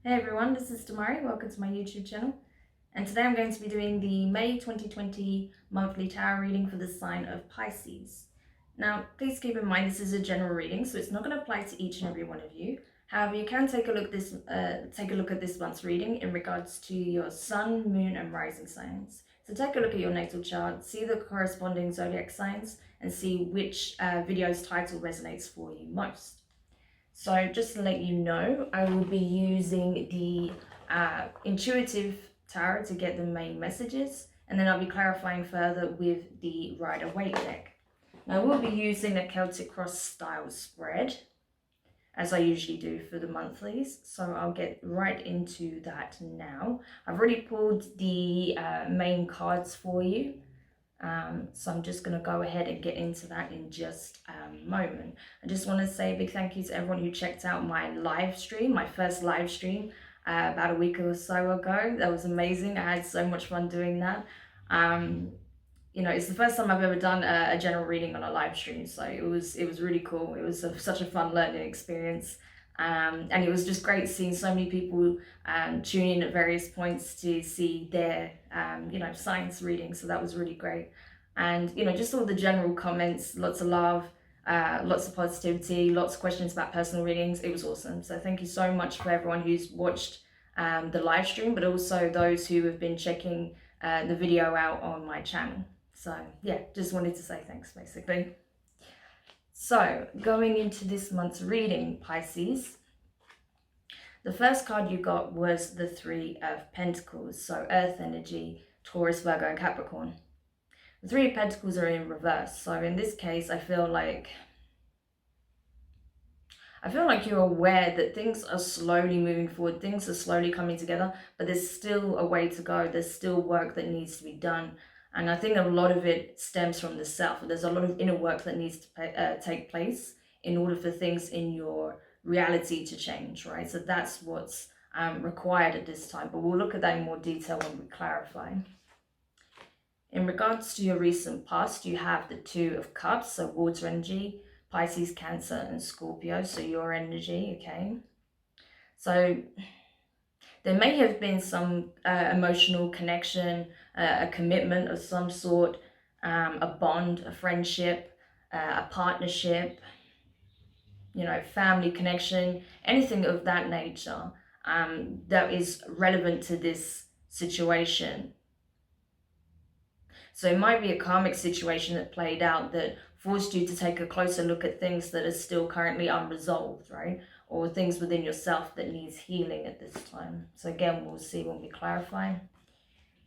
Hey everyone, this is Demari. Welcome to my YouTube channel. And today I'm going to be doing the May 2020 monthly tarot reading for the sign of Pisces. Now, please keep in mind this is a general reading, so it's not going to apply to each and every one of you. However, you can take a look at this month's reading in regards to your sun, moon, and rising signs. So take a look at your natal chart, see the corresponding zodiac signs, and see which video's title resonates for you most. So just to let you know, I will be using the intuitive tarot to get the main messages, and then I'll be clarifying further with the Rider-Waite deck. Now I will be using a Celtic cross style spread, as I usually do for the monthlies, so I'll get right into that now. I've already pulled the main cards for you. So I'm just going to go ahead and get into that in just a moment. I just want to say a big thank you to everyone who checked out my live stream, my first live stream about a week or so ago. That was amazing. I had so much fun doing that. It's the first time I've ever done a general reading on a live stream, so it was really cool. It was such a fun learning experience. And it was just great seeing so many people tune in at various points to see their, science reading. So that was really great. And, just all the general comments, lots of love, lots of positivity, lots of questions about personal readings. It was awesome. So thank you so much for everyone who's watched the live stream, but also those who have been checking the video out on my channel. So yeah, just wanted to say thanks basically. So, going into this month's reading, Pisces, the first card you got was the Three of Pentacles, so Earth energy, Taurus, Virgo, and Capricorn. The Three of Pentacles are in reverse, so in this case, I feel like you're aware that things are slowly moving forward, things are slowly coming together, but there's still a way to go, there's still work that needs to be done. And I think a lot of it stems from the self. There's a lot of inner work that needs to take place in order for things in your reality to change, right? So that's what's required at this time. But we'll look at that in more detail when we clarify. In regards to your recent past, you have the Two of Cups, so water energy, Pisces, Cancer, and Scorpio, so your energy, okay? So there may have been some emotional connection, a commitment of some sort, a bond, a friendship, a partnership, family connection, anything of that nature that is relevant to this situation. So it might be a karmic situation that played out that forced you to take a closer look at things that are still currently unresolved, right? Or things within yourself that needs healing at this time. So again, we'll see when we clarify.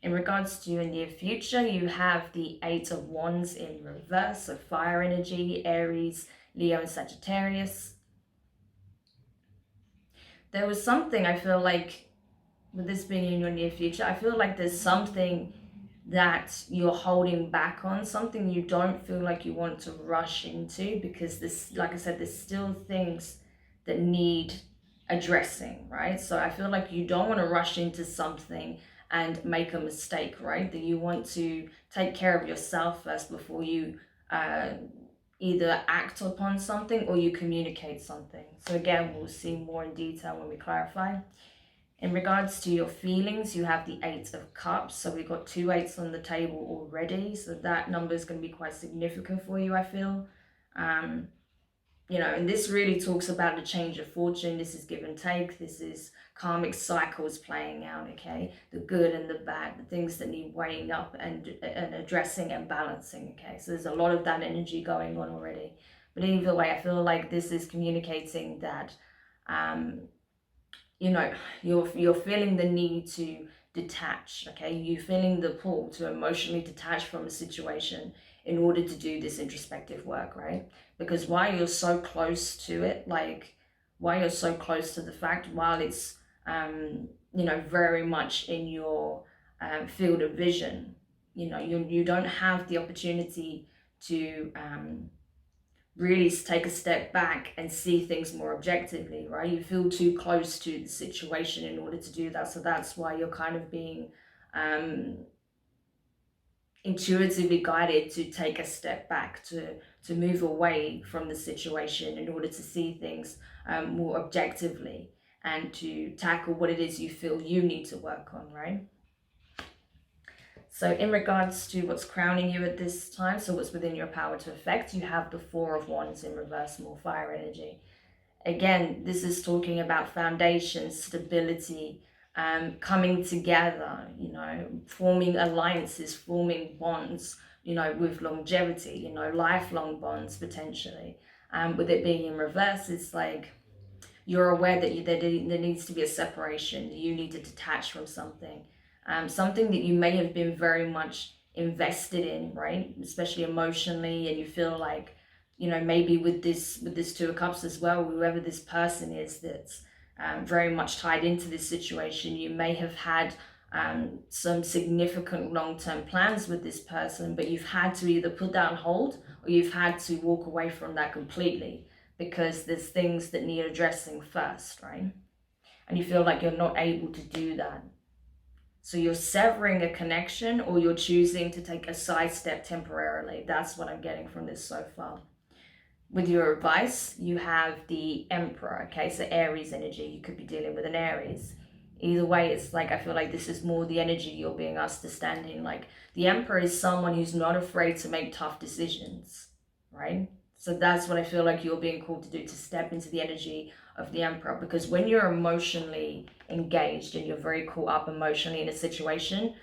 In regards to your near future, you have the Eight of Wands in reverse, so fire energy, Aries, Leo, and Sagittarius. There was something, I feel like, with this being in your near future, I feel like there's something that you're holding back on, something you don't feel like you want to rush into, because this, like I said, there's still things that need addressing, right? So I feel like you don't want to rush into something and make a mistake, right? That you want to take care of yourself first before you either act upon something or you communicate something. So again, we'll see more in detail when we clarify. In regards to your feelings, you have the Eight of Cups. So we've got two eights on the table already. So that number is going to be quite significant for you, I feel. And this really talks about the change of fortune. This is give and take. This is karmic cycles playing out, okay? The good and the bad, the things that need weighing up and addressing and balancing, okay? So there's a lot of that energy going on already. But either way, I feel like this is communicating that you're feeling the need to detach, okay? You're feeling the pull to emotionally detach from a situation in order to do this introspective work, right? Because while you're so close to it, while you're so close to the fact, while it's, very much in your field of vision, you don't have the opportunity to really take a step back and see things more objectively, right? You feel too close to the situation in order to do that. So that's why you're kind of being intuitively guided to take a step back, to move away from the situation in order to see things more objectively. and to tackle what it is you feel you need to work on, right? So in regards to what's crowning you at this time, so what's within your power to affect, you have the Four of Wands in reverse, more fire energy. Again, this is talking about foundation, stability, coming together, forming alliances, forming bonds, with longevity, lifelong bonds potentially. With it being in reverse, it's like you're aware that there needs to be a separation. You need to detach from something, something that you may have been very much invested in, right? Especially emotionally, and you feel like, maybe with this Two of Cups as well, whoever this person is that's very much tied into this situation, you may have had some significant long-term plans with this person, but you've had to either put that on hold or you've had to walk away from that completely, because there's things that need addressing first, right? And you feel like you're not able to do that. So you're severing a connection, or you're choosing to take a sidestep temporarily. That's what I'm getting from this so far. With your advice, you have the Emperor, okay? So Aries energy, you could be dealing with an Aries. Either way, it's like, I feel like this is more the energy you're being asked to stand in. Like, the Emperor is someone who's not afraid to make tough decisions, right? So that's what I feel like you're being called to do, to step into the energy of the Emperor. Because when you're emotionally engaged and you're very caught up emotionally in a situation,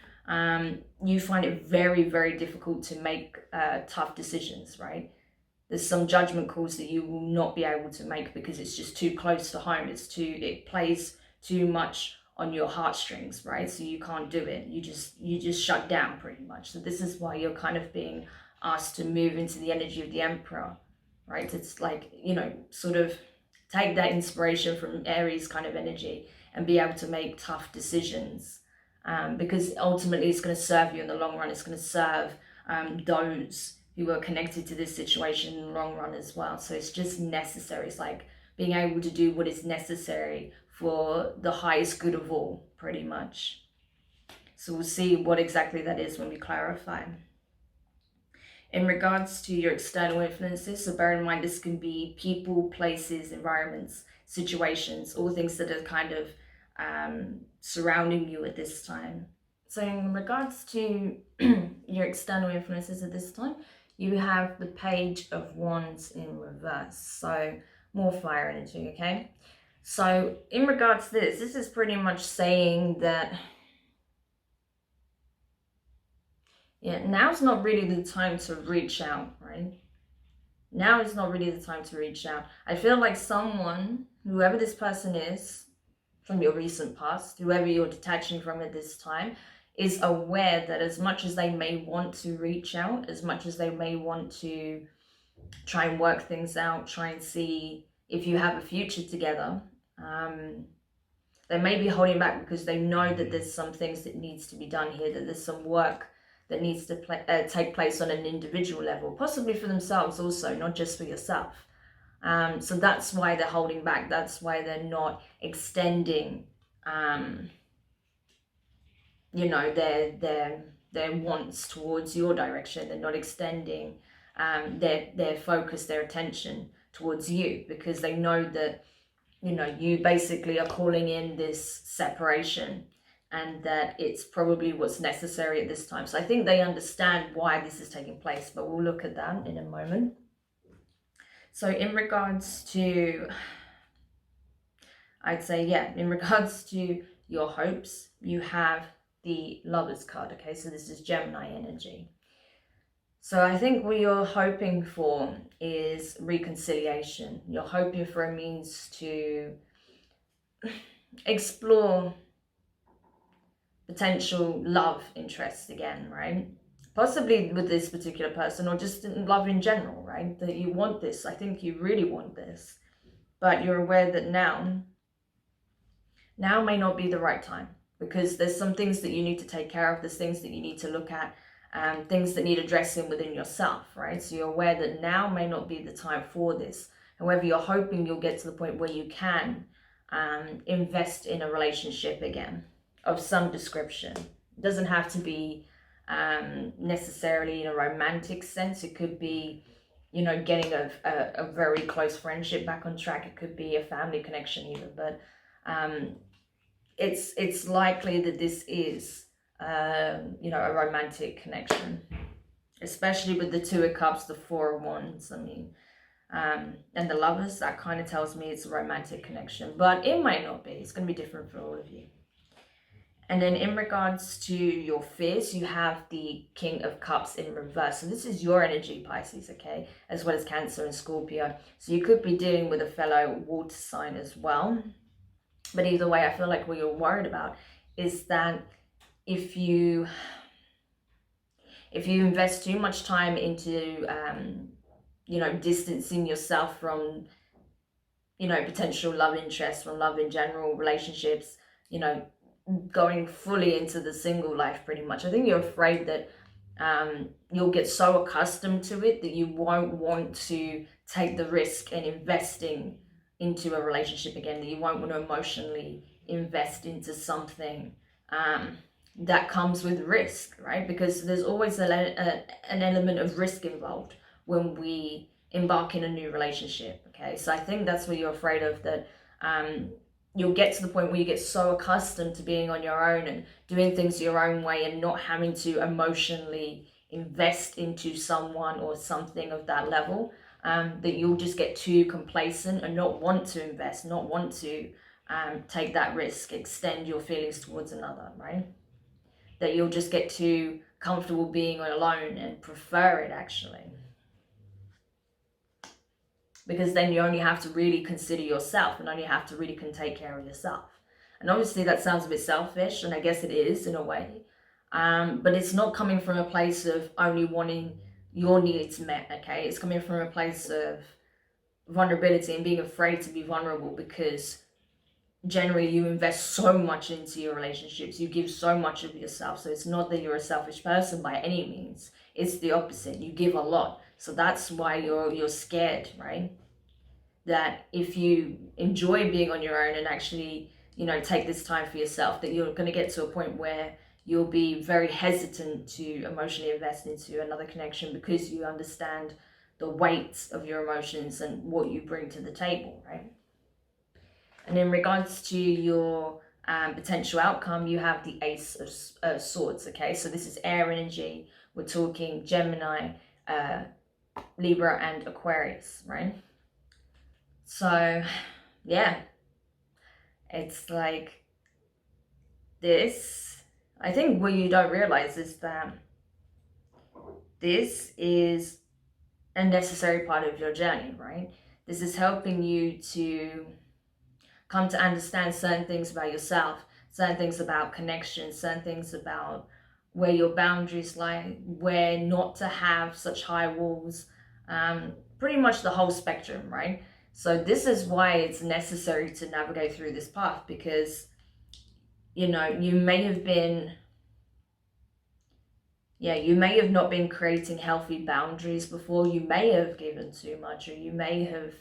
you find it very, very difficult to make tough decisions, right? There's some judgment calls that you will not be able to make because it's just too close to home. It plays too much on your heartstrings, right? So you can't do it. You just shut down pretty much. So this is why you're kind of being asked to move into the energy of the Emperor, right? It's like, sort of take that inspiration from Aries kind of energy and be able to make tough decisions, because ultimately it's going to serve you in the long run. It's going to serve those who are connected to this situation in the long run as well. So it's just necessary. It's like being able to do what is necessary for the highest good of all, pretty much. So we'll see what exactly that is when we clarify. In regards to your external influences, so bear in mind this can be people, places, environments, situations, all things that are kind of surrounding you at this time. So in regards to your external influences at this time, you have the Page of Wands in reverse. So more fire energy, okay? So in regards to this is pretty much saying that, yeah, now's not really the time to reach out, right? Now is not really the time to reach out. I feel like someone, whoever this person is, from your recent past, whoever you're detaching from at this time, is aware that as much as they may want to reach out, as much as they may want to try and work things out, try and see if you have a future together, they may be holding back because they know that there's some things that needs to be done here, that there's some work that needs to take place on an individual level, possibly for themselves also, not just for yourself. So that's why they're holding back. That's why they're not extending, their wants towards your direction. They're not extending their focus, their attention towards you, because they know that, you basically are calling in this separation, and that it's probably what's necessary at this time. So I think they understand why this is taking place, but we'll look at that in a moment. So in regards to, I'd say, in regards to your hopes, you have the Lovers card, okay? So this is Gemini energy. So I think what you're hoping for is reconciliation. You're hoping for a means to explore potential love interests again, right? Possibly with this particular person, or just in love in general, right? That you want this. I think you really want this, but you're aware that now may not be the right time, because there's some things that you need to take care of. There's things that you need to look at, things that need addressing within yourself, right? So you're aware that now may not be the time for this. However, you're hoping you'll get to the point where you can invest in a relationship again of some description. It doesn't have to be necessarily in a romantic sense. It could be, getting a very close friendship back on track. It could be a family connection even, but it's likely that this is you know, a romantic connection, especially with the Two of Cups, the Four of Wands. I mean, and the Lovers, that kind of tells me it's a romantic connection, but it might not be. It's going to be different for all of you. And then in regards to your fears, you have the King of Cups in reverse. So this is your energy, Pisces, okay? As well as Cancer and Scorpio. So you could be dealing with a fellow water sign as well. But either way, I feel like what you're worried about is that if you invest too much time into, you know, distancing yourself from, you know, potential love interest, from love in general, relationships, you know, going fully into the single life pretty much. I think you're afraid that you'll get so accustomed to it that you won't want to take the risk in investing into a relationship again, that you won't want to emotionally invest into something that comes with risk, right? Because there's always an element of risk involved when we embark in a new relationship, okay? So I think that's what you're afraid of, that you'll get to the point where you get so accustomed to being on your own and doing things your own way and not having to emotionally invest into someone or something of that level, that you'll just get too complacent and not want to invest, not want to take that risk, extend your feelings towards another, right? That you'll just get too comfortable being alone and prefer it, actually. Because then you only have to really consider yourself and only have to really take care of yourself. And obviously that sounds a bit selfish, and I guess it is in a way. But it's not coming from a place of only wanting your needs met, okay? It's coming from a place of vulnerability and being afraid to be vulnerable, because generally you invest so much into your relationships, you give so much of yourself. So it's not that you're a selfish person by any means, it's the opposite. You give a lot. So that's why you're scared, right? That if you enjoy being on your own and actually, you know, take this time for yourself, that you're going to get to a point where you'll be very hesitant to emotionally invest into another connection, because you understand the weight of your emotions and what you bring to the table, right? And in regards to your potential outcome, you have the Ace of Swords, okay? So this is air energy. We're talking Gemini, Libra, and Aquarius, right? So, yeah, it's like this. I think what you don't realize is that this is a necessary part of your journey, right? This is helping you to come to understand certain things about yourself, certain things about connection, certain things about where your boundaries lie, where not to have such high walls, pretty much the whole spectrum, right? So this is why it's necessary to navigate through this path, because, you know, you may have not been creating healthy boundaries before. You may have given too much, or you may have,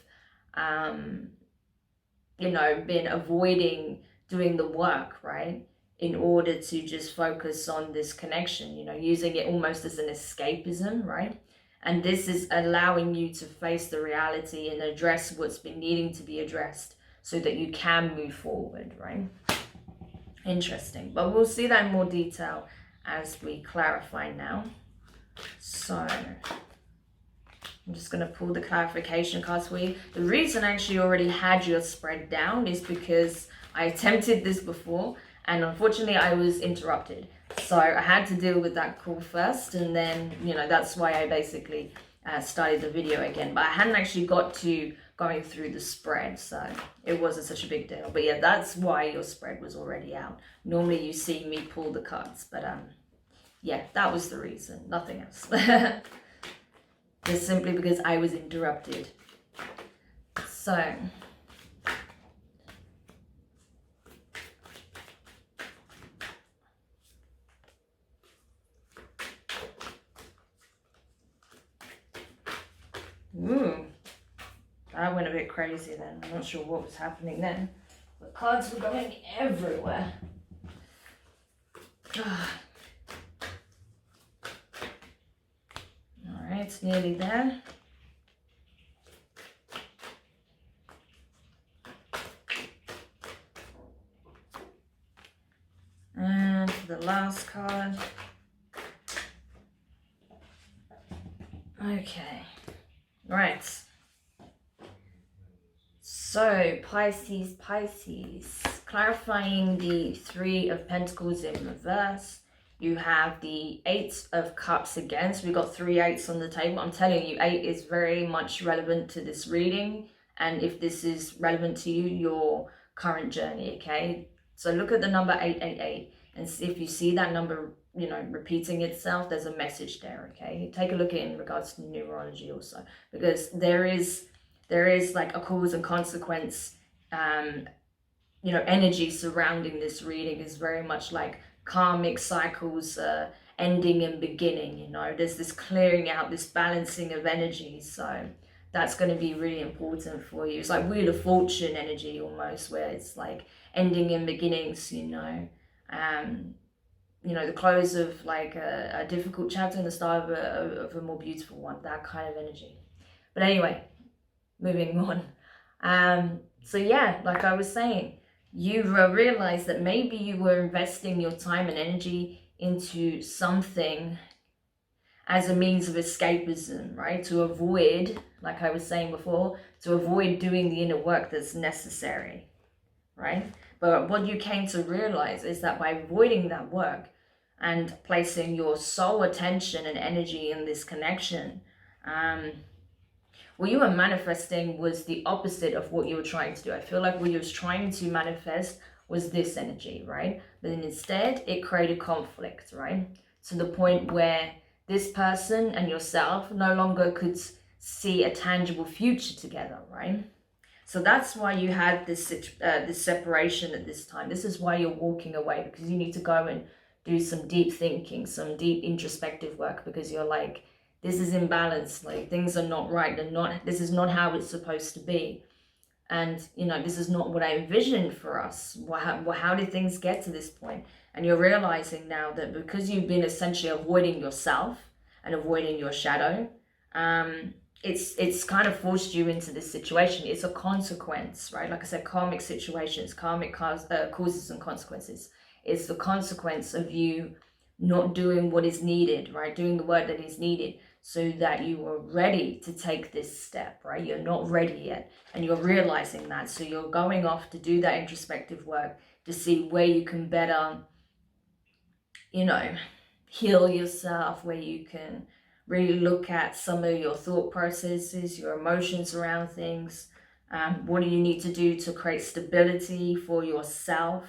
you know, been avoiding doing the work, right? In order to just focus on this connection, you know, using it almost as an escapism, right? And this is allowing you to face the reality and address what's been needing to be addressed so that you can move forward, right? Interesting. But we'll see that in more detail as we clarify now. So I'm just going to pull the clarification cards for you. The reason I actually already had your spread down is because I attempted this before and unfortunately I was interrupted. So I had to deal with that call first, and then, you know, that's why I basically started the video again. But I hadn't actually got to going through the spread, so it wasn't such a big deal. But yeah, that's why your spread was already out. Normally you see me pull the cards, but yeah, that was the reason, nothing else. Just simply because I was interrupted. So that went a bit crazy then. I'm not sure what was happening then. The cards were going everywhere. Alright, it's nearly there. the last card. Okay, right. So Pisces, clarifying the Three of Pentacles in reverse. You have the Eight of Cups again. So we've got 3 eights on the table. I'm telling you, 8 is very much relevant to this reading. And if this is relevant to you, your current journey, okay? So look at the number 888 and see if you see that number, you know, repeating itself, there's a message there, okay? Take a look at it in regards to numerology also, because there is like a cause and consequence, you know, energy surrounding this reading is very much like karmic cycles, ending and beginning, you know, there's this clearing out, this balancing of energy. So that's going to be really important for you. It's like Wheel of Fortune energy almost, where it's like ending and beginnings, you know, the close of like a difficult chapter and the start of a more beautiful one, that kind of energy. But anyway, moving on. So yeah, like I was saying, you realize that maybe you were investing your time and energy into something as a means of escapism, right? To avoid, like I was saying before, to avoid doing the inner work that's necessary, right? But what you came to realize is that by avoiding that work and placing your sole attention and energy in this connection, what you were manifesting was the opposite of what you were trying to do. I feel like what you was trying to manifest was this energy, right? But then instead, it created conflict, right? To the point where this person and yourself no longer could see a tangible future together, right? So that's why you had this separation at this time. This is why you're walking away, because you need to go and do some deep thinking, some deep introspective work, because you're like, this is imbalanced, like things are not right, this is not how it's supposed to be. And, you know, this is not what I envisioned for us. How did things get to this point? And you're realizing now that because you've been essentially avoiding yourself and avoiding your shadow, it's kind of forced you into this situation. It's a consequence, right? Like I said, karmic situations, karmic causes and consequences. It's the consequence of you not doing what is needed, right? Doing the work that is needed so that you are ready to take this step, right? You're not ready yet, and you're realizing that. So you're going off to do that introspective work to see where you can better, you know, heal yourself, where you can really look at some of your thought processes, your emotions around things. What do you need to do to create stability for yourself?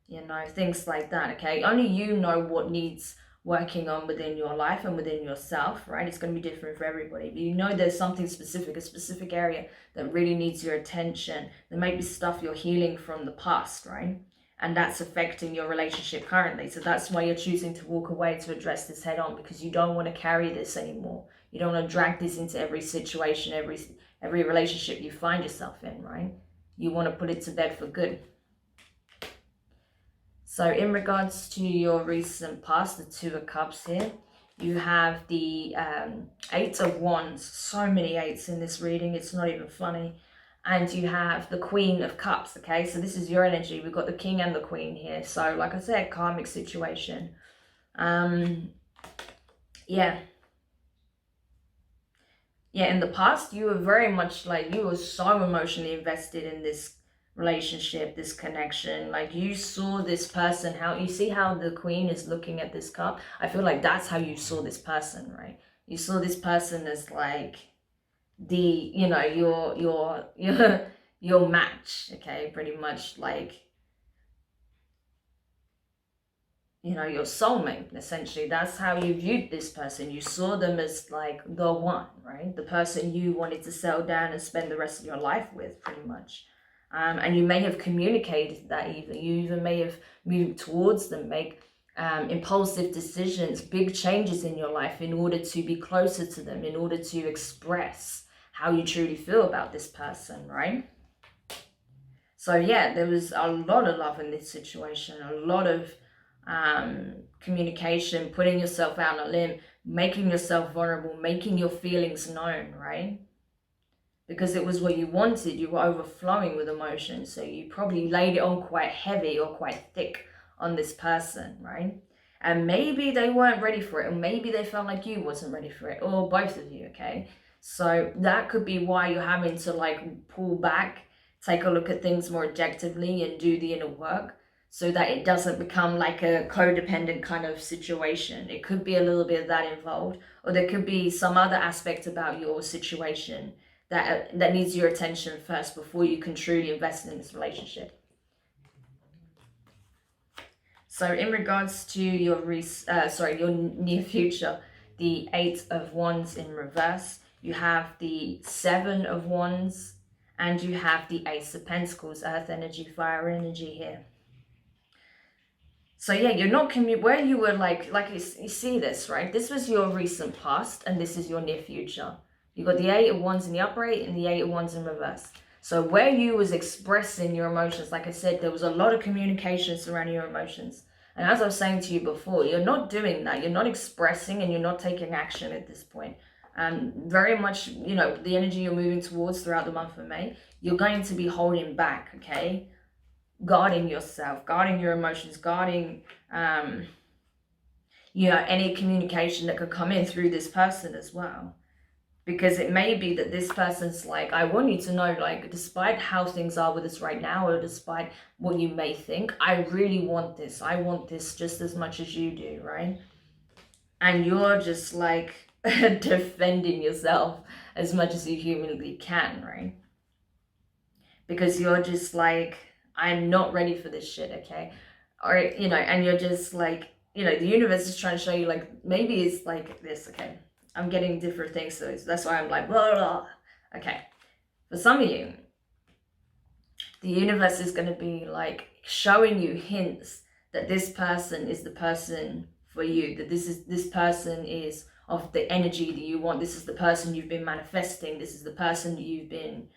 You know, things like that, okay? Only you know what needs working on within your life and within yourself, right? It's going to be different for everybody. But you know there's something specific, a specific area that really needs your attention. There may be stuff you're healing from the past, right? And that's affecting your relationship currently. So that's why you're choosing to walk away to address this head on, because you don't want to carry this anymore. You don't want to drag this into every situation, every relationship you find yourself in, right? You want to put it to bed for good. So in regards to your recent past, the Two of Cups here, you have the Eight of Wands. So many eights in this reading, it's not even funny. And you have the Queen of Cups, okay? So this is your energy. We've got the King and the Queen here. So like I said, karmic situation. Yeah, in the past, you were very much like, you were so emotionally invested in this relationship, this connection. Like you saw this person, how you see how the Queen is looking at this cup. I feel like that's how you saw this person, right? You saw this person as like the, you know, your match, okay? Pretty much like, you know, your soulmate, essentially. That's how you viewed this person. You saw them as like the one, right? The person you wanted to settle down and spend the rest of your life with, pretty much. And you may have communicated that even. You even may have moved towards them, make impulsive decisions, big changes in your life in order to be closer to them, in order to express how you truly feel about this person, right? So yeah, there was a lot of love in this situation, a lot of communication, putting yourself out on a limb, making yourself vulnerable, making your feelings known, right? Because it was what you wanted. You were overflowing with emotion, so you probably laid it on quite heavy or quite thick on this person, right? And maybe they weren't ready for it, or maybe they felt like you wasn't ready for it, or both of you, okay? So that could be why you're having to like pull back, take a look at things more objectively and do the inner work, so that it doesn't become like a codependent kind of situation. It could be a little bit of that involved, or there could be some other aspect about your situation that needs your attention first before you can truly invest in this relationship. So in regards to your your near future, the 8 of Wands in reverse, you have the 7 of Wands, and you have the Ace of Pentacles, earth energy, fire energy here. So yeah, you're not where you were like you see this, right? This was your recent past, and this is your near future. You got the 8 of Wands in the upper 8 and the 8 of Wands in reverse. So where you was expressing your emotions, like I said, there was a lot of communication surrounding your emotions. And as I was saying to you before, you're not doing that. You're not expressing and you're not taking action at this point. Very much, you know, the energy you're moving towards throughout the month of May, you're going to be holding back, okay? Guarding yourself, guarding your emotions, guarding, you know, any communication that could come in through this person as well. Because it may be that this person's like, I want you to know, like, despite how things are with us right now, or despite what you may think, I really want this. I want this just as much as you do, right? And you're just like defending yourself as much as you humanly can, right? Because you're just like, I'm not ready for this shit, okay? Or, you know, and you're just like, you know, the universe is trying to show you, like, maybe it's like this, okay? I'm getting different things, so that's why I'm like, blah, blah, blah. Okay. For some of you, the universe is going to be like showing you hints that this person is the person for you, that this person is of the energy that you want. This is the person you've been manifesting. This is the person you've been,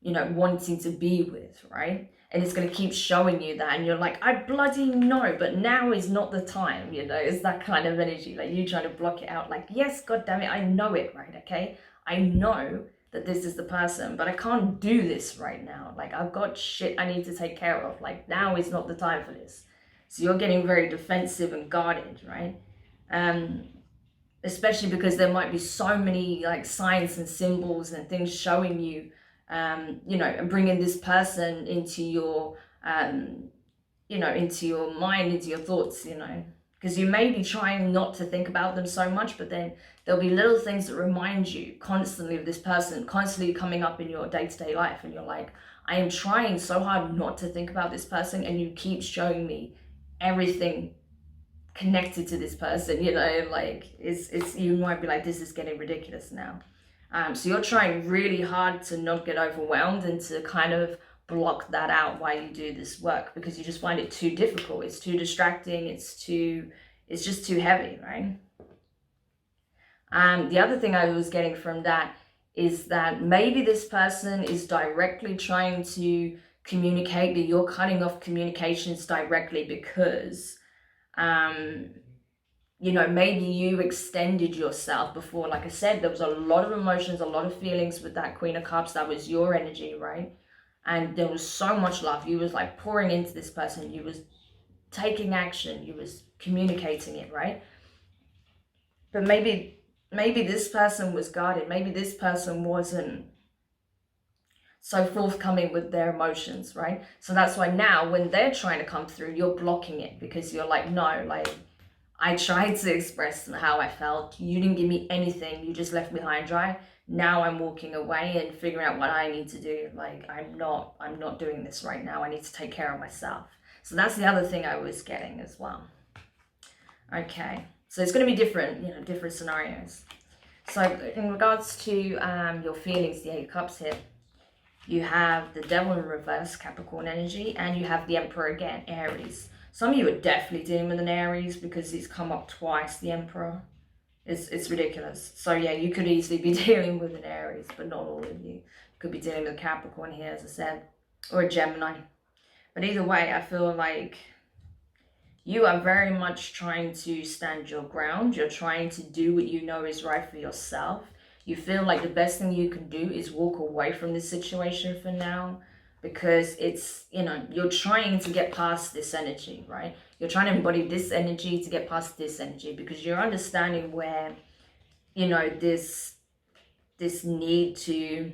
you know, wanting to be with, right? And it's going to keep showing you that, and you're like, I bloody know, but now is not the time, you know. It's that kind of energy, like you trying to block it out, like, yes, god damn it, I know it, right? Okay, I know that this is the person, but I can't do this right now. Like, I've got shit I need to take care of. Like, now is not the time for this. So you're getting very defensive and guarded, right? Especially because there might be so many like signs and symbols and things showing you, you know, and bringing this person into your, you know, into your mind, into your thoughts, you know, because you may be trying not to think about them so much, but then there'll be little things that remind you constantly of this person, constantly coming up in your day-to-day life. And you're like, I am trying so hard not to think about this person, and you keep showing me everything connected to this person, you know, like it's you might be like, this is getting ridiculous now. So you're trying really hard to not get overwhelmed and to kind of block that out while you do this work, because you just find it too difficult. It's too distracting. It's just too heavy, right? The other thing I was getting from that is that maybe this person is directly trying to communicate, that you're cutting off communications directly because, you know, maybe you extended yourself before. Like I said, there was a lot of emotions, a lot of feelings with that Queen of Cups. That was your energy, right? And there was so much love. You was like pouring into this person. You was taking action. You was communicating it, right? But maybe this person was guarded. Maybe this person wasn't so forthcoming with their emotions, right? So that's why now when they're trying to come through, you're blocking it, because you're like, no, like, I tried to express how I felt. You didn't give me anything. You just left me high and dry. Now I'm walking away and figuring out what I need to do. Like, I'm not doing this right now. I need to take care of myself. So that's the other thing I was getting as well. Okay, so it's going to be different, you know, different scenarios. So in regards to your feelings, the 8 of Cups here, you have the Devil in reverse, Capricorn energy, and you have the Emperor again, Aries. Some of you are definitely dealing with an Aries because it's come up twice, the Emperor. It's ridiculous. So yeah, you could easily be dealing with an Aries, but not all of you. You could be dealing with a Capricorn here, as I said, or a Gemini. But either way, I feel like you are very much trying to stand your ground. You're trying to do what you know is right for yourself. You feel like the best thing you can do is walk away from this situation for now. because it's, you know, you're trying to get past this energy, right? You're trying to embody this energy to get past this energy, because you're understanding where, you know, this need to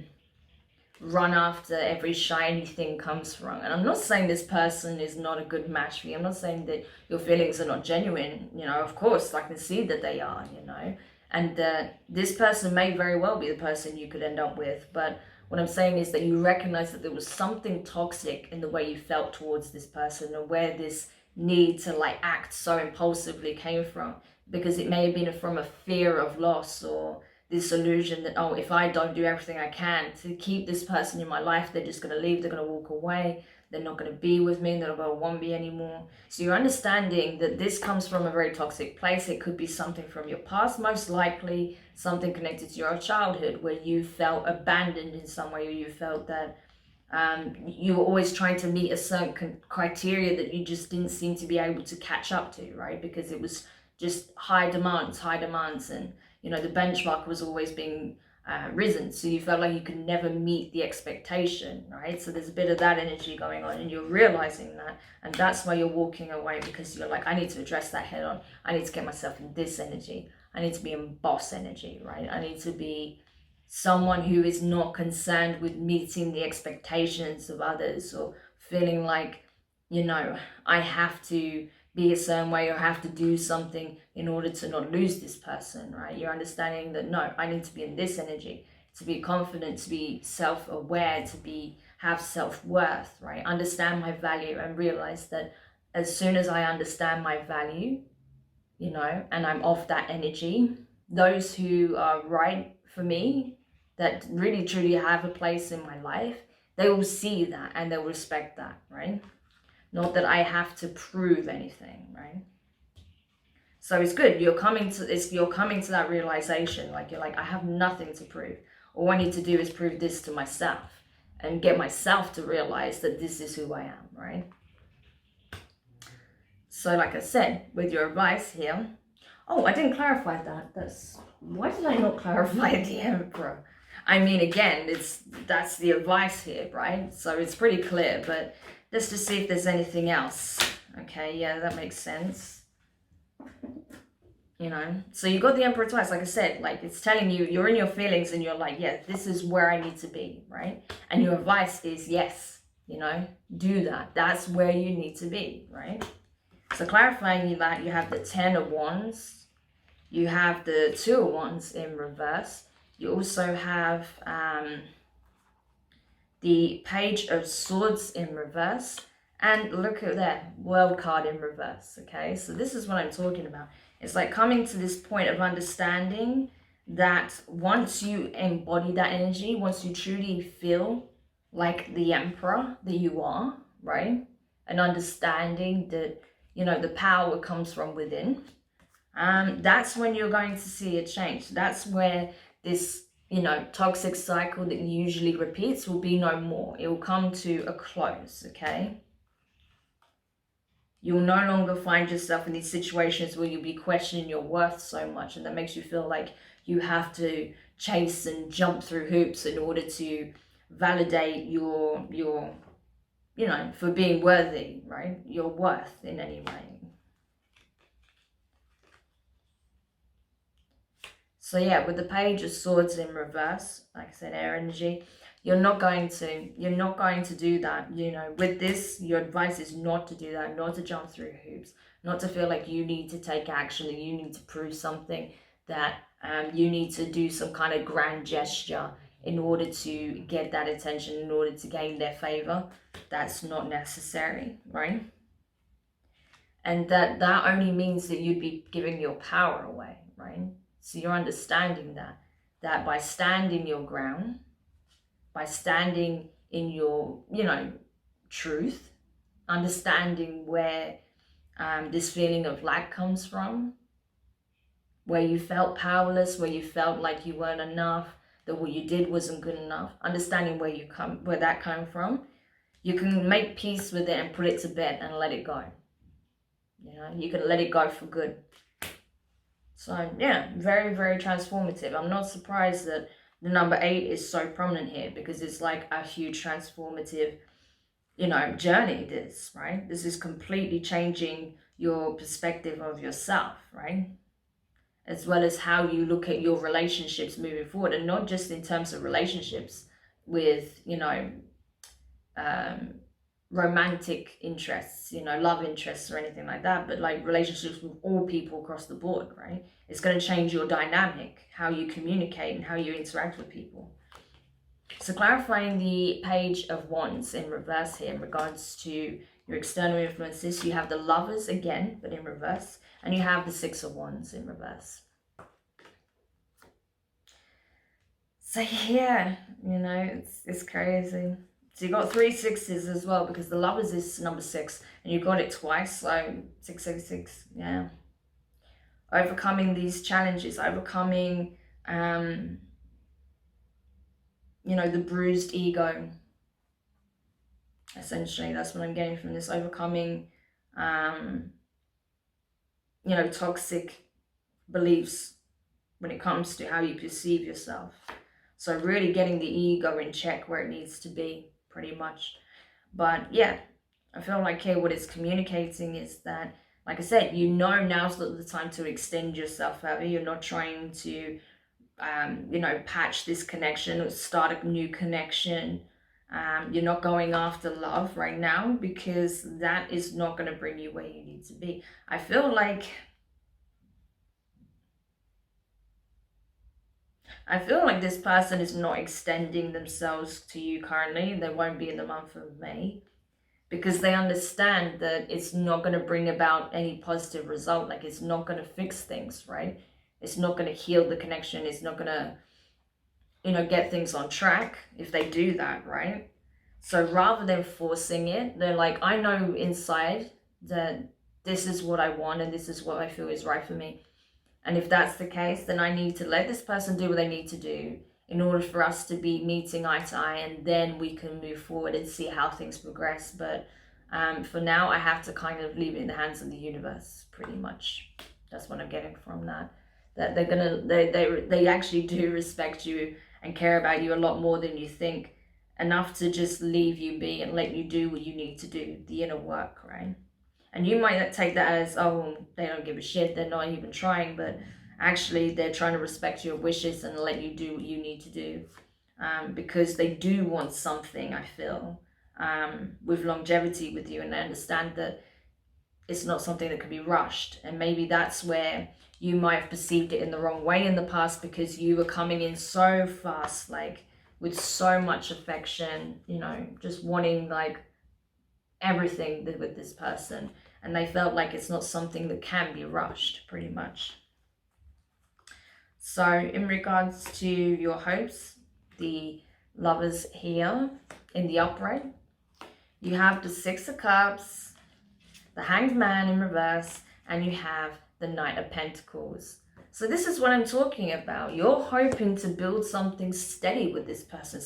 run after every shiny thing comes from. And I'm not saying this person is not a good match for you. I'm not saying that your feelings are not genuine. You know, of course, I can see that they are, you know. And this person may very well be the person you could end up with. But what I'm saying is that you recognize that there was something toxic in the way you felt towards this person, and where this need to like act so impulsively came from. Because it may have been from a fear of loss, or this illusion that, oh, if I don't do everything I can to keep this person in my life, they're just going to leave, they're going to walk away, they're not going to be with me, they're not going to want me anymore. So you're understanding that this comes from a very toxic place. It could be something from your past, most likely something connected to your childhood, where you felt abandoned in some way, or you felt that you were always trying to meet a certain criteria that you just didn't seem to be able to catch up to, right? Because it was just high demands, and you know, the benchmark was always being risen, so you felt like you could never meet the expectation, right? So there's a bit of that energy going on, and you're realizing that, and that's why you're walking away, because you're like, I need to address that head on. I need to get myself in this energy. I need to be in boss energy, right? I need to be someone who is not concerned with meeting the expectations of others, or feeling like, you know, I have to be a certain way or have to do something in order to not lose this person, right? You're understanding that, no, I need to be in this energy to be confident, to be self-aware, to have self-worth, right? Understand my value, and realize that as soon as I understand my value, you know, and I'm of that energy, those who are right for me, that really truly have a place in my life, they will see that and they'll respect that, right? Not that I have to prove anything, right? So it's good. You're coming to that realization. Like, you're like, I have nothing to prove. All I need to do is prove this to myself and get myself to realize that this is who I am, right? So like I said, with your advice here, oh, I didn't clarify that. Why did I not clarify the Emperor? I mean, again, that's the advice here, right? So it's pretty clear, but just to see if there's anything else. Okay, yeah, that makes sense. You know, so you got the Emperor twice. Like I said, like, it's telling you, you're in your feelings and you're like, yeah, this is where I need to be, right? And your advice is, yes, you know, do that. That's where you need to be, right? So clarifying that, you have the 10 of Wands, you have the 2 of Wands in reverse. You also have the Page of Swords in reverse, and look at that, World card in reverse, okay? So this is what I'm talking about. It's like coming to this point of understanding that once you embody that energy, once you truly feel like the Emperor that you are, right? And understanding that, you know, the power comes from within, that's when you're going to see a change. That's where this, you know, toxic cycle that usually repeats will be no more. It will come to a close, okay? You'll no longer find yourself in these situations where you'll be questioning your worth so much, and that makes you feel like you have to chase and jump through hoops in order to validate your you know, for being worthy, right? Your worth in any way. So yeah, with the Page of Swords in reverse, like I said, air energy, you're not going to do that. You know, with this, your advice is not to do that, not to jump through hoops, not to feel like you need to take action, that you need to prove something, that you need to do some kind of grand gesture in order to get that attention, in order to gain their favor. That's not necessary, right? And that only means that you'd be giving your power away, right? So you're understanding that by standing your ground, by standing in your, you know, truth, understanding where this feeling of lack comes from, where you felt powerless, where you felt like you weren't enough, that what you did wasn't good enough, understanding where that came from, you can make peace with it and put it to bed and let it go. You know, you can let it go for good. So yeah, very, very transformative. I'm not surprised that the number 8 is so prominent here, because it's like a huge transformative journey this, right? This is completely changing your perspective of yourself, right? As well as how you look at your relationships moving forward, and not just in terms of relationships with, um, romantic interests, love interests or anything like that, but like relationships with all people across the board, right? It's going to change your dynamic, how you communicate and how you interact with people. So clarifying the Page of Wands in reverse here in regards to your external influences, you have the Lovers again, but in reverse, and you have the Six of Wands in reverse. So yeah, it's crazy. So you got 3 sixes as well, because the Lovers is number 6, and you got it twice, so 666, yeah. Overcoming these challenges, overcoming, the bruised ego. Essentially, that's what I'm getting from this. Overcoming, toxic beliefs when it comes to how you perceive yourself. So really getting the ego in check where it needs to be, pretty much. But yeah, I feel like here what it's communicating is that, like I said, now's not the time to extend yourself further. You're not trying to, patch this connection or start a new connection. You're not going after love right now, because that is not going to bring you where you need to be. I feel like this person is not extending themselves to you currently. They won't be in the month of May, because they understand that it's not going to bring about any positive result. Like, it's not going to fix things, right? It's not going to heal the connection. It's not going to, get things on track if they do that, right? So rather than forcing it, they're like, I know inside that this is what I want and this is what I feel is right for me. And if that's the case, then I need to let this person do what they need to do in order for us to be meeting eye to eye, and then we can move forward and see how things progress. But for now, I have to kind of leave it in the hands of the universe, pretty much. That's what I'm getting from that. That they actually do respect you and care about you a lot more than you think, enough to just leave you be and let you do what you need to do, the inner work, right? And you might take that as, oh, they don't give a shit, they're not even trying, but actually they're trying to respect your wishes and let you do what you need to do, because they do want something, I feel, with longevity with you, and they understand that it's not something that can be rushed. And maybe that's where you might have perceived it in the wrong way in the past, because you were coming in so fast, like with so much affection, just wanting like everything with this person, and they felt like it's not something that can be rushed, pretty much. So in regards to your hopes, the Lovers here in the upright, you have the Six of Cups, the Hanged Man in reverse, and you have the Knight of Pentacles. So this is what I'm talking about. You're hoping to build something steady with this person,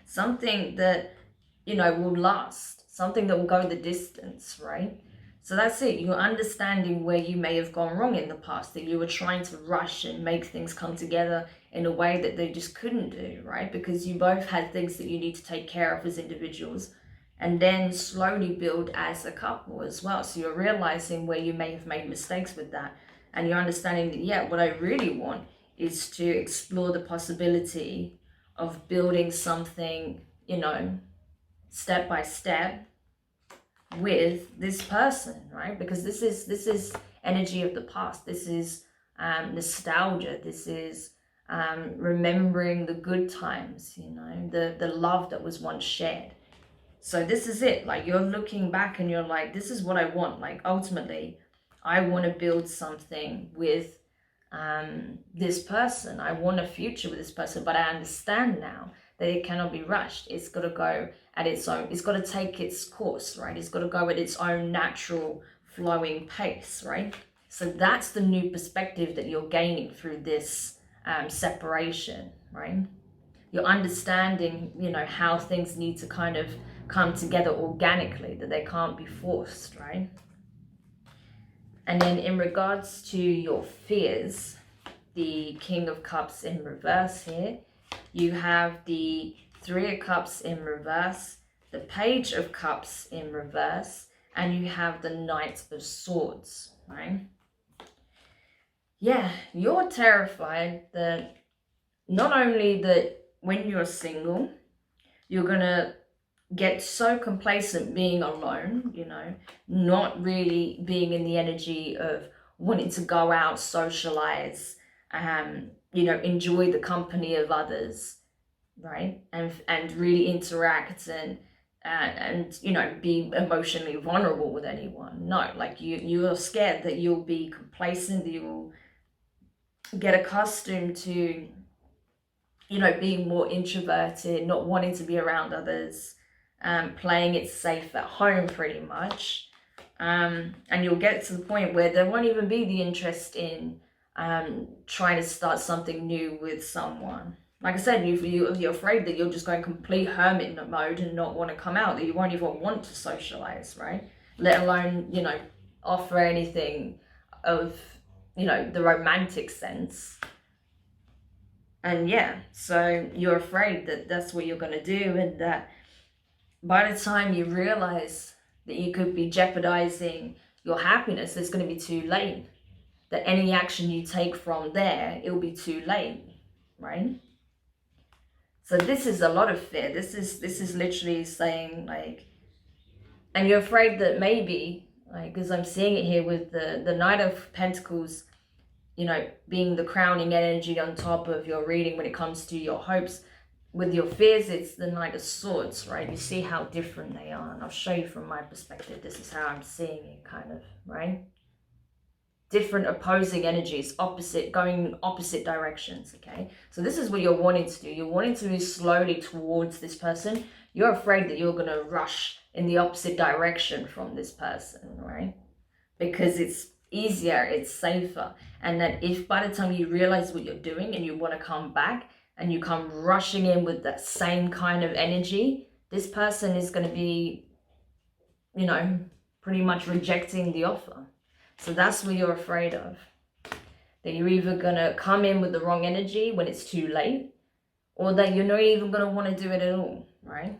something that, will last, something that will go the distance, right? So that's it. You're understanding where you may have gone wrong in the past, that you were trying to rush and make things come together in a way that they just couldn't do, right? Because you both had things that you need to take care of as individuals, and then slowly build as a couple as well. So you're realizing where you may have made mistakes with that. And you're understanding that, yeah, what I really want is to explore the possibility of building something, step by step with this person, right? Because this is energy of the past. This is nostalgia. This is remembering the good times, the love that was once shared. So this is it. Like, you're looking back and you're like, this is what I want. Like, ultimately, I want to build something with this person. I want a future with this person, but I understand now that it cannot be rushed. It's got to go at its own, it's got to take its course, right? It's got to go at its own natural flowing pace, right? So that's the new perspective that you're gaining through this separation, right? You're understanding, how things need to kind of come together organically, that they can't be forced, right? And then in regards to your fears, the King of Cups in reverse here, you have the Three of Cups in reverse, the Page of Cups in reverse, and you have the Knight of Swords, right? Yeah, you're terrified that not only that when you're single, you're gonna get so complacent being alone, you know, not really being in the energy of wanting to go out, socialize, you know, enjoy the company of others, right? And really interact and you know, be emotionally vulnerable with anyone. No, like you're scared that you'll be complacent, that you'll get accustomed to, you know, being more introverted, not wanting to be around others, playing it safe at home pretty much. And you'll get to the point where there won't even be the interest in trying to start something new with someone. Like I said, you're afraid that you'll just go in complete hermit mode and not want to come out, that you won't even want to socialize, right? Let alone, you know, offer anything of, you know, the romantic sense. And yeah, so you're afraid that that's what you're going to do, and that by the time you realize that you could be jeopardizing your happiness, it's going to be too late. That any action you take from there, it'll be too late, right? So this is a lot of fear. This is literally saying, like, and you're afraid that maybe, like, because I'm seeing it here with the Knight of Pentacles, you know, being the crowning energy on top of your reading when it comes to your hopes. With your fears, it's the Knight of Swords, right? You see how different they are, and I'll show you from my perspective. This is how I'm seeing it, kind of, right? Different opposing energies, going opposite directions, okay? So this is what you're wanting to do. You're wanting to move slowly towards this person. You're afraid that you're going to rush in the opposite direction from this person, right? Because it's easier, it's safer. And that if by the time you realize what you're doing and you want to come back and you come rushing in with that same kind of energy, this person is going to be, you know, pretty much rejecting the offer. So that's what you're afraid of. That you're either going to come in with the wrong energy when it's too late, or that you're not even going to want to do it at all, right?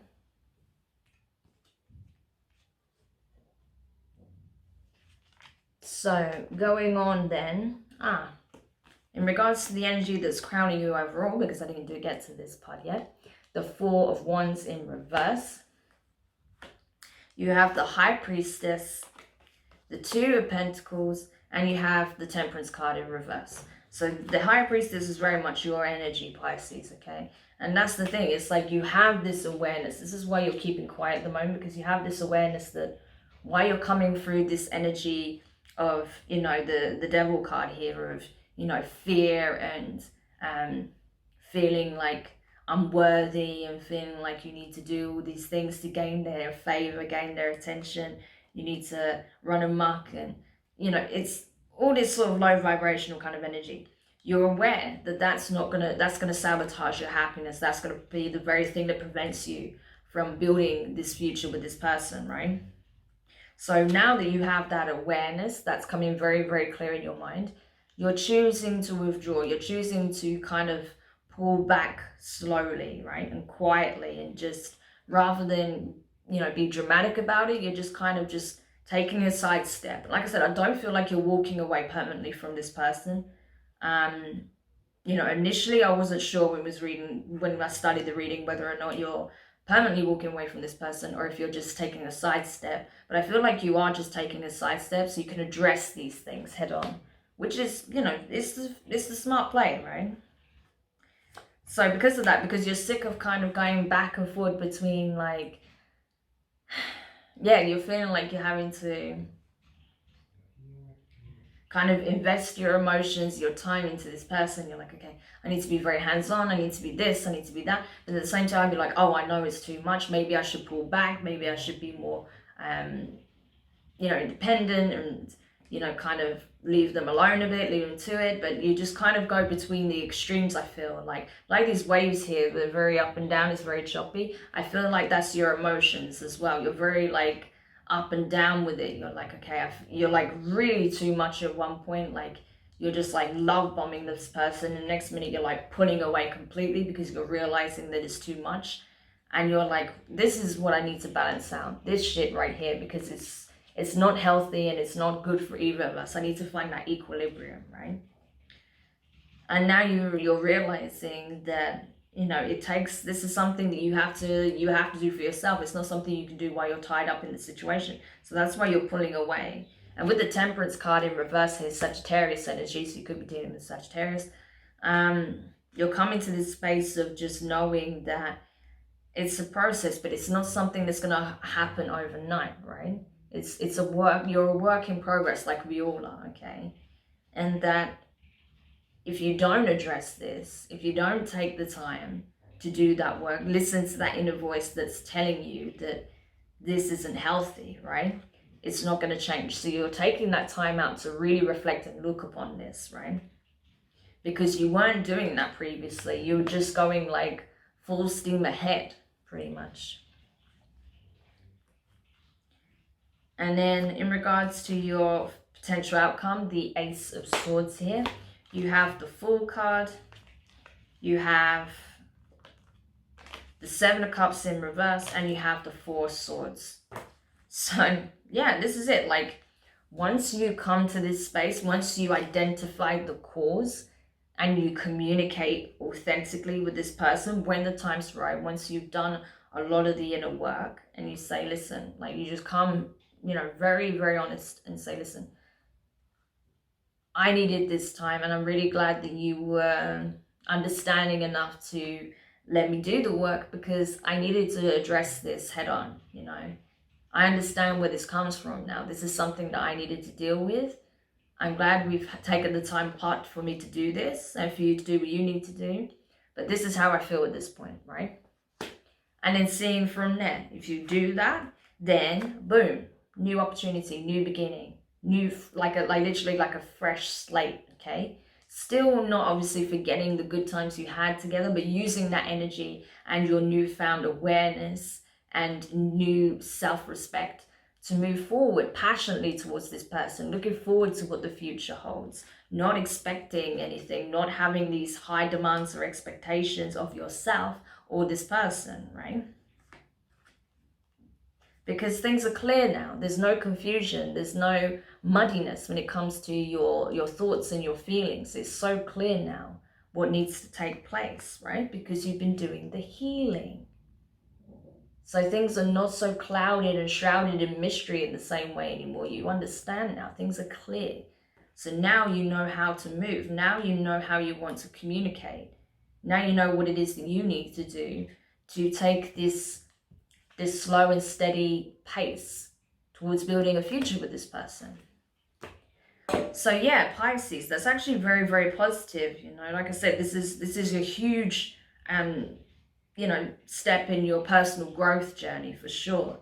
So going on then, in regards to the energy that's crowning you overall, because I didn't get to this part yet, the Four of Wands in reverse. You have the High Priestess, the Two of Pentacles, and you have the Temperance card in reverse. So the High Priestess is very much your energy, Pisces, okay? And that's the thing. It's like you have this awareness. This is why you're keeping quiet at the moment, because you have this awareness that why you're coming through this energy of, you know, the Devil card here of, you know, fear and feeling like unworthy and feeling like you need to do all these things to gain their favor, gain their attention. You need to run amok, and, you know, it's all this sort of low vibrational kind of energy. You're aware that that's gonna sabotage your happiness. That's gonna be the very thing that prevents you from building this future with this person, right? So now that you have that awareness, that's coming very, very clear in your mind, you're choosing to withdraw. You're choosing to kind of pull back slowly, right? And quietly, and just rather than, you know, be dramatic about it, you're just kind of just taking a side step. Like I said, I don't feel like you're walking away permanently from this person. You know, initially I wasn't sure when I studied the reading, whether or not you're permanently walking away from this person or if you're just taking a side step. But I feel like you are just taking a side step so you can address these things head on, which is, you know, it's the smart play, right? So because of that, because you're sick of kind of going back and forth between, like, yeah, you're feeling like you're having to kind of invest your emotions, your time into this person. You're like, okay, I need to be very hands-on, I need to be this, I need to be that. But at the same time, you're like, oh, I know it's too much. Maybe I should pull back. Maybe I should be more, you know, independent and, you know, kind of leave them alone a bit, leave them to it. But you just kind of go between the extremes, I feel. Like these waves here, they're very up and down, it's very choppy. I feel like that's your emotions as well. You're very, like, up and down with it. You're like, okay, you're like really too much at one point. Like you're just like love bombing this person, and the next minute you're like pulling away completely because you're realizing that it's too much. and you're like, this is what I need to balance out, this shit right here, because it's not healthy and it's not good for either of us. I need to find that equilibrium, right? And now you're realizing that, you know, this is something that you have to do for yourself. It's not something you can do while you're tied up in the situation. So that's why you're pulling away. And with the Temperance card in reverse here, Sagittarius energy, so you could be dealing with Sagittarius. You're coming to this space of just knowing that it's a process, but it's not something that's gonna happen overnight, right? It's a work. You're a work in progress, like we all are, okay? And that if you don't address this, if you don't take the time to do that work, listen to that inner voice that's telling you that this isn't healthy, right? It's not going to change. So you're taking that time out to really reflect and look upon this, right? Because you weren't doing that previously. You were just going like full steam ahead, pretty much. And then in regards to your potential outcome, the Ace of Swords here, you have the Fool card, you have the Seven of Cups in reverse, and you have the Four of Swords. So yeah, this is it. Like, once you come to this space, once you identify the cause and you communicate authentically with this person when the time's right, once you've done a lot of the inner work and you say, listen, like, you just come, you know, very, very honest and say, listen, I needed this time, and I'm really glad that you were understanding enough to let me do the work, because I needed to address this head on, you know. I understand where this comes from now. This is something that I needed to deal with. I'm glad we've taken the time apart for me to do this and for you to do what you need to do. But this is how I feel at this point, right? And then seeing from there, if you do that, then boom, new opportunity, new beginning. New, literally like a fresh slate, okay? Still not obviously forgetting the good times you had together, but using that energy and your newfound awareness and new self-respect to move forward passionately towards this person, looking forward to what the future holds, not expecting anything, not having these high demands or expectations of yourself or this person, right? Because things are clear now. There's no confusion. There's no muddiness when it comes to your thoughts and your feelings. It's so clear now what needs to take place, right? Because you've been doing the healing. So things are not so clouded and shrouded in mystery in the same way anymore. You understand now. Things are clear. So now you know how to move. Now you know how you want to communicate. Now you know what it is that you need to do to take this slow and steady pace towards building a future with this person. So yeah, Pisces, that's actually very, very positive. You know, like I said, this is a huge you know, step in your personal growth journey for sure.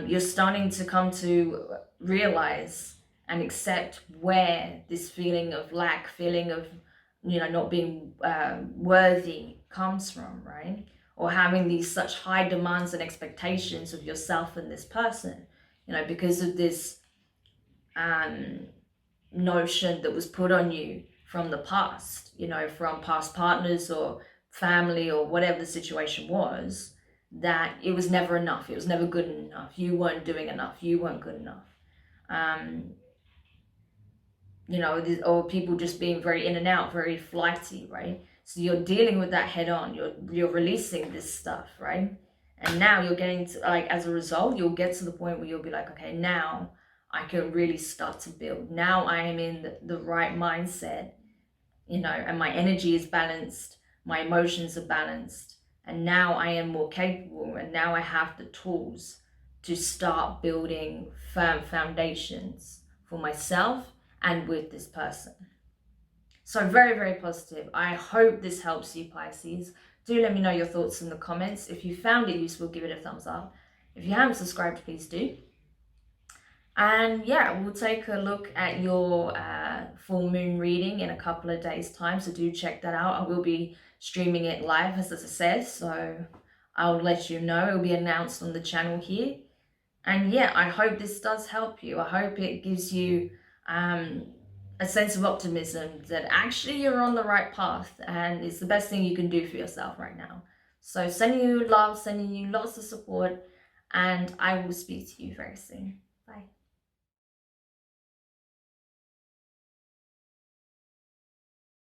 You're starting to come to realize and accept where this feeling of lack, feeling of, you know, not being worthy comes from, right? Or having these such high demands and expectations of yourself and this person, you know, because of this notion that was put on you from the past, you know, from past partners or family or whatever the situation was, that it was never enough. It was never good enough. You weren't doing enough. You weren't good enough. You know, or people just being very in and out, very flighty, right? So you're dealing with that head on. You're releasing this stuff, right? And now you're getting to, like, as a result, you'll get to the point where you'll be like, okay, now I can really start to build. Now I am in the right mindset, you know, and my energy is balanced, my emotions are balanced, and now I am more capable, and now I have the tools to start building firm foundations for myself and with this person. So very, very positive. I hope this helps you, Pisces. Do let me know your thoughts in the comments. If you found it useful, give it a thumbs up. If you haven't subscribed, please do. And yeah, we'll take a look at your full moon reading in a couple of days' time. So do check that out. I will be streaming it live, as I said. So I'll let you know. It will be announced on the channel here. And yeah, I hope this does help you. I hope it gives you a sense of optimism that actually you're on the right path, and it's the best thing you can do for yourself right now. So sending you love, sending you lots of support, and I will speak to you very soon. Bye.